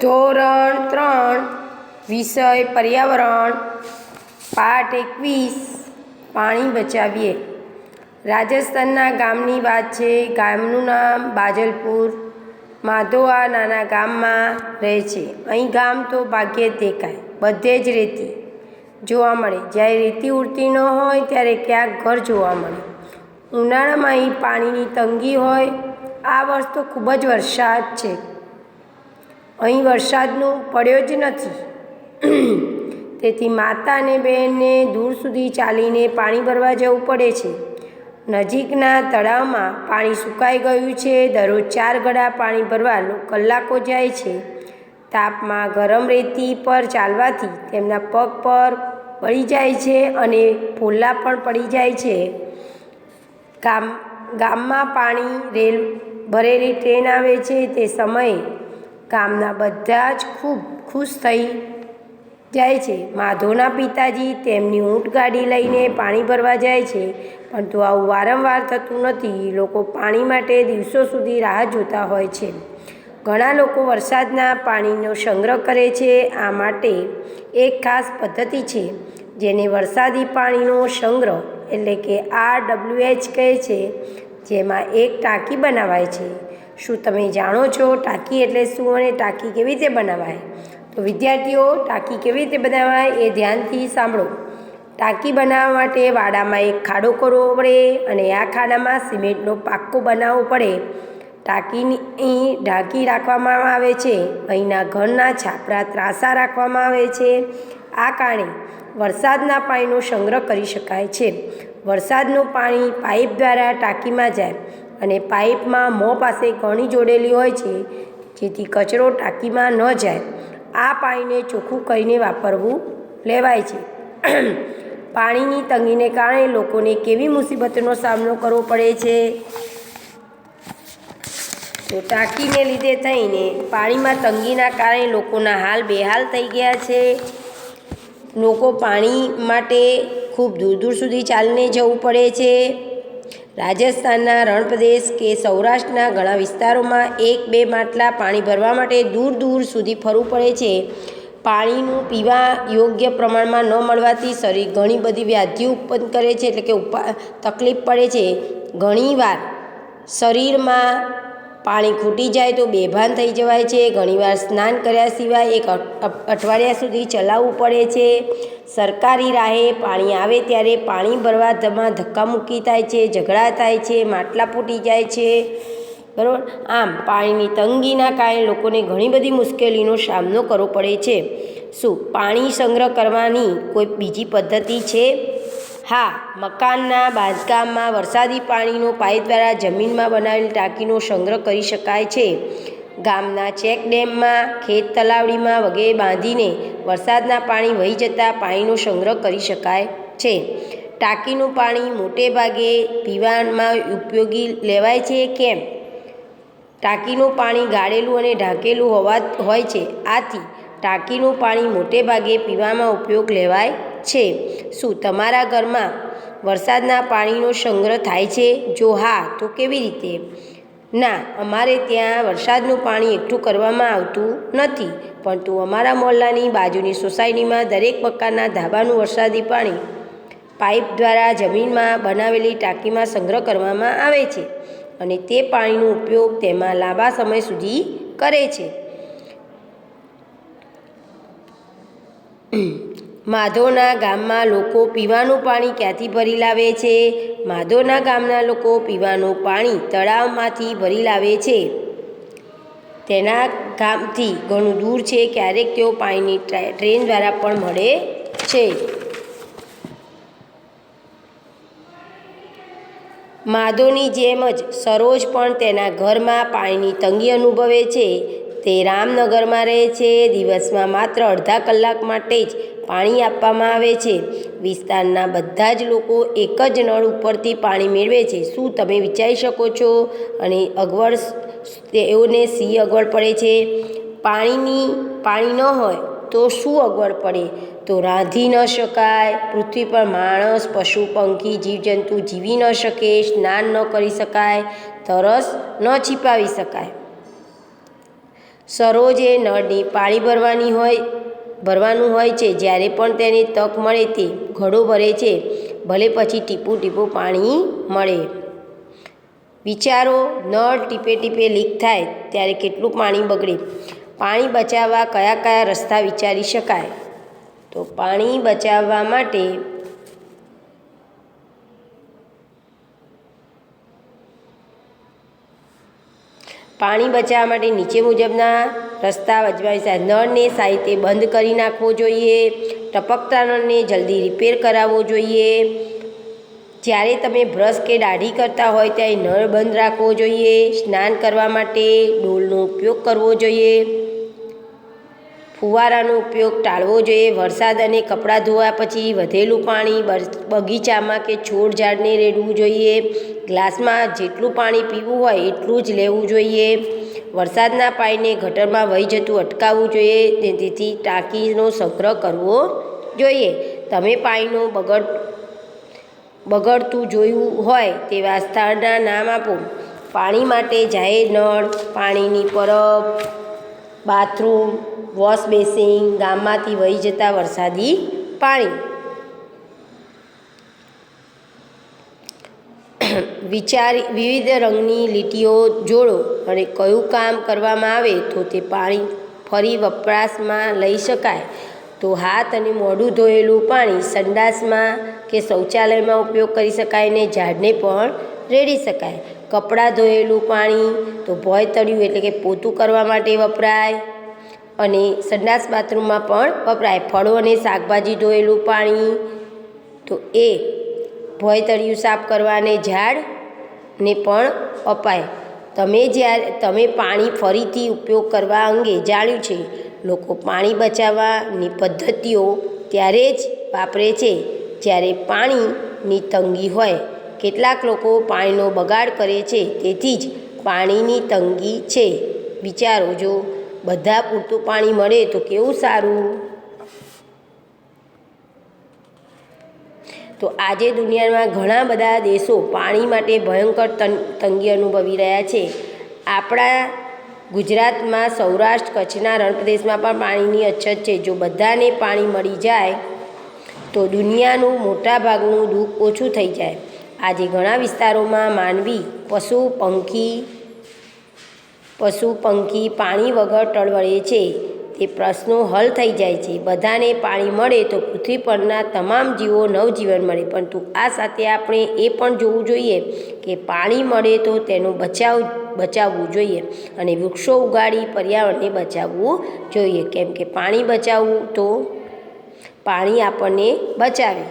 ધોરણ 3 વિષય પર્યાવરણ પાઠ 21 પાણી બચાવીએ। રાજસ્થાનના ગામની વાત છે। ગામનું નામ બાજલપુર। માધો આ નાના ગામમાં રહે છે। અહીં ગામ તો ભાગ્યે જ દેખાય, બધે જ રેતી જોવા મળે। જ્યારે રેતી ઉડતી ન હોય ત્યારે ક્યાંક ઘર જોવા મળે। ઉનાળામાં અહીં પાણીની તંગી હોય। આ વર્ષ તો ખૂબ જ વરસાદ છે। અહીં વરસાદનું પડ્યો જ નથી, તેથી માતા અને બહેનને દૂર સુધી ચાલીને પાણી ભરવા જવું પડે છે। નજીકના તળાવમાં પાણી સુકાઈ ગયું છે। દરરોજ 4 ગળા પાણી ભરવા કલાકો જાય છે। તાપમાં ગરમ રેતી પર ચાલવાથી તેમના પગ પર બળી જાય છે અને ફોલ્લા પણ પડી જાય છે। ગામમાં પાણી ભરેલી ટ્રેન આવે છે તે સમયે ગામના બધા જ ખૂબ ખુશ થઈ જાય છે। માધોના પિતાજી તેમની ઊંટગાડી લઈને પાણી ભરવા જાય છે, પરંતુ આવું વારંવાર થતું નથી। લોકો પાણી માટે દિવસો સુધી રાહ જોતા હોય છે। ઘણા લોકો વરસાદના પાણીનો સંગ્રહ કરે છે। આ માટે એક ખાસ પદ્ધતિ છે જેને વરસાદી પાણીનો સંગ્રહ એટલે કે RWH કહે છે, જેમાં એક ટાંકી બનાવાય છે। શું તમે જાણો છો ટાંકી એટલે શું અને ટાંકી કેવી રીતે બનાવાય? તો વિદ્યાર્થીઓ, ટાંકી કેવી રીતે બનાવાય એ ધ્યાનથી સાંભળો। ટાંકી બનાવવા માટે વાડામાં એક ખાડો કરવો પડે અને આ ખાડામાં સિમેન્ટનો પાક્કો બનાવવો પડે। ટાંકીની ઢાંકી રાખવામાં આવે છે। અહીંના ઘરના છાપરા ત્રાંસા રાખવામાં આવે છે। આ કારણે વરસાદના પાણીનો સંગ્રહ કરી શકાય છે। વરસાદનું પાણી પાઇપ દ્વારા ટાંકીમાં જાય અને પાઇપમાં મોં પાસે ગણી જોડેલી હોય છે, જેથી કચરો ટાંકીમાં ન જાય। આ પાણીને ચોખ્ખું કરીને વાપરવું લેવાય છે। પાણીની તંગીને કારણે લોકોને કેવી મુસીબતોનો સામનો કરવો પડે છે? તો ટાંકીને લીધે થઈને પાણીમાં તંગીના કારણે લોકોના હાલ બેહાલ થઈ ગયા છે। લોકો પાણી માટે ખૂબ દૂર દૂર સુધી ચાલીને જવું પડે છે। રાજસ્થાનના રણપ્રદેશ કે સૌરાષ્ટ્રના ઘણા વિસ્તારોમાં 1-2 માટલા પાણી ભરવા માટે દૂર દૂર સુધી ફરવું પડે છે। પાણીનું પીવા યોગ્ય પ્રમાણમાં ન મળવાથી શરીર ઘણી બધી વ્યાધિઓ ઉત્પન્ન કરે છે, એટલે કે તકલીફ પડે છે। ઘણીવાર શરીરમાં પાણી ખૂટી જાય તો બેભાન થઈ જવાય છે। ઘણીવાર સ્નાન કર્યા સિવાય એક અઠવાડિયા સુધી ચલાવવું પડે છે। સરકારી રાહે પાણી આવે ત્યારે પાણી ભરવામાં ધક્કામુક્કી થાય છે, ઝઘડા થાય છે, માટલા ફૂટી જાય છે, બરાબર। આમ પાણીની તંગીના કારણે લોકોને ઘણી બધી મુશ્કેલીનો સામનો કરવો પડે છે। શું પાણી સંગ્રહ કરવાની કોઈ બીજી પદ્ધતિ છે? હા, મકાનના બાંધકામમાં વરસાદી પાણીનો પાઇપ દ્વારા જમીનમાં બનાવેલી ટાંકીનો સંગ્રહ કરી શકાય છે। ગામના ચેકડેમમાં, ખેત તલાવડીમાં વગેરે બાંધીને વરસાદના પાણી વહી જતાં પાણીનો સંગ્રહ કરી શકાય છે। ટાંકીનું પાણી મોટે ભાગે પીવામાં ઉપયોગી લેવાય છે। કેમ? ટાંકીનું પાણી ગાળેલું અને ઢાંકેલું હોય છે, આથી ટાંકીનું પાણી મોટે ભાગે પીવામાં ઉપયોગ લેવાય છે। શું તમારા ઘરમાં વરસાદના પાણીનો સંગ્રહ થાય છે? જો હા, તો કેવી રીતે? ના, અમારે ત્યાં વરસાદનું પાણી એકઠું કરવામાં આવતું નથી, પરંતુ અમારા મહોલ્લાની બાજુની સોસાયટીમાં દરેક મકાનના ધાબાનું વરસાદી પાણી પાઇપ દ્વારા જમીનમાં બનાવેલી ટાંકીમાં સંગ્રહ કરવામાં આવે છે અને તે પાણીનો ઉપયોગ તેમાં લાંબા સમય સુધી કરે છે। માધોના ગામમાં લોકો પીવાનું પાણી ક્યાંથી ભરી લાવે છે? માધોના ગામના લોકો પીવાનું પાણી તળાવમાંથી ભરી લાવે છે। તેના ગામથી ઘણું દૂર છે। ક્યારેક તેઓ પાણીની ટ્રેન દ્વારા પણ મળે છે। માધોની જેમ જ સરોજ પણ તેના ઘરમાં પાણીની તંગી અનુભવે છે। તે રામનગરમાં રહે છે। દિવસમાં માત્ર અડધા કલાક માટે જ પાણી આપવામાં આવે છે। વિસ્તારના બધા જ લોકો એક જ નળ ઉપરથી પાણી મેળવે છે। શું તમે વિચારી શકો છો? અને તેઓને શી અગવડ પડે છે? પાણી ન હોય તો શું અગવડ પડે? તો રાંધી ન શકાય, પૃથ્વી પર માણસ, પશુ, પંખી, જીવજંતુ જીવી ન શકે, સ્નાન ન કરી શકાય, તરસ ન છીપાવી શકાય। સરોજે નળની પાળી ભરવાનું હોય છે. જ્યારે પણ તેને તક મળે તે ઘડો ભરે છે, ભલે પછી ટીપું ટીપું પાણી મળે. વિચારો, નળ ટીપે ટીપે લીક થાય ત્યારે કેટલું પાણી બગડે. પાણી બચાવવા કયા કયા રસ્તા વિચારી શકાય? તો પાણી બચાવવા માટે નીચે મુજબના રસ્તા અજમાવી શકાય. નળને સારી રીતે બંધ કરી નાખવો જોઈએ. ટપકતા નળને જલ્દી રિપેર કરાવવો જોઈએ. જ્યારે તમે બ્રશ કે દાઢી કરતા હોય ત્યારે નળ બંધ રાખવો જોઈએ. સ્નાન કરવા માટે ડોલનો ઉપયોગ કરવો જોઈએ. ફુવારાનો ઉપયોગ ટાળવો જોઈએ. વરસાદ અને કપડાં ધોયા પછી વધેલું પાણી બગીચામાં કે છોડ ઝાડને રેડવું જોઈએ. ગ્લાસમાં જેટલું પાણી પીવું હોય એટલું જ લેવું જોઈએ. વરસાદના પાણીને ગટરમાં વહી જતું અટકાવવું જોઈએ. તેથી ટાંકીનો સંગ્રહ કરવો જોઈએ. તમે પાણીનો બગડતું જોયું હોય તેવા સ્થળના નામ આપો. પાણી માટે જાહેર નળ, પાણીની પરબ, બાથરૂમ, વોશ બેસિન, ગામમાંથી વહી જતા વરસાદી પાણી. વિવિધ રંગની લીટીઓ જોડો અને કયું કામ કરવામાં આવે તો તે પાણી ફરી વપરાશમાં લઈ શકાય. તો હાથ અને મોઢું ધોયેલું પાણી સંડાસમાં કે શૌચાલયમાં ઉપયોગ કરી શકાય ને ઝાડને પણ રેડી શકાય. કપડાં ધોયેલું પાણી તો ભોંયતળિયું એટલે કે પોતું કરવા માટે વપરાય અને સંડાસ બાથરૂમમાં પણ વપરાય. ફળો અને શાકભાજી ધોયેલું પાણી તો એ ભોંયતળિયું સાફ કરવા અને ઝાડને પણ અપાય. તમે પાણી ફરીથી ઉપયોગ કરવા અંગે જાણ્યું છે. લોકો પાણી બચાવવાની પદ્ધતિઓ ત્યારે જ વાપરે છે જ્યારે પાણીની તંગી હોય. કેટલાક લોકો પાણીનો બગાડ કરે છે, તેથી જ પાણીની તંગી છે. વિચારો, જો બધા પૂરતું પાણી મળે તો કેવું સારું. તો આજે દુનિયામાં ઘણા બધા દેશો પાણી માટે ભયંકર તંગી અનુભવી રહ્યા છે. આપણા ગુજરાતમાં સૌરાષ્ટ્ર કચ્છના રણપ્રદેશમાં પણ પાણીની અછત છે. જો બધાને પાણી મળી જાય તો દુનિયાનું મોટાભાગનું દુઃખ ઓછું થઈ જાય. આજે ઘણા વિસ્તારોમાં માનવી, પશુ પંખી પાણી વગર ટળવળે છે. તે પ્રશ્નો હલ થઈ જાય છે. બધાને પાણી મળે તો પૃથ્વી પરના તમામ જીવો નવજીવન મળે. પરંતુ આ સાથે આપણે એ પણ જોવું જોઈએ કે પાણી મળે તો તેનો બચાવવું જોઈએ અને વૃક્ષો ઉગાડી પર્યાવરણને બચાવવું જોઈએ. કેમ કે પાણી બચાવવું તો પાણી આપણને બચાવે.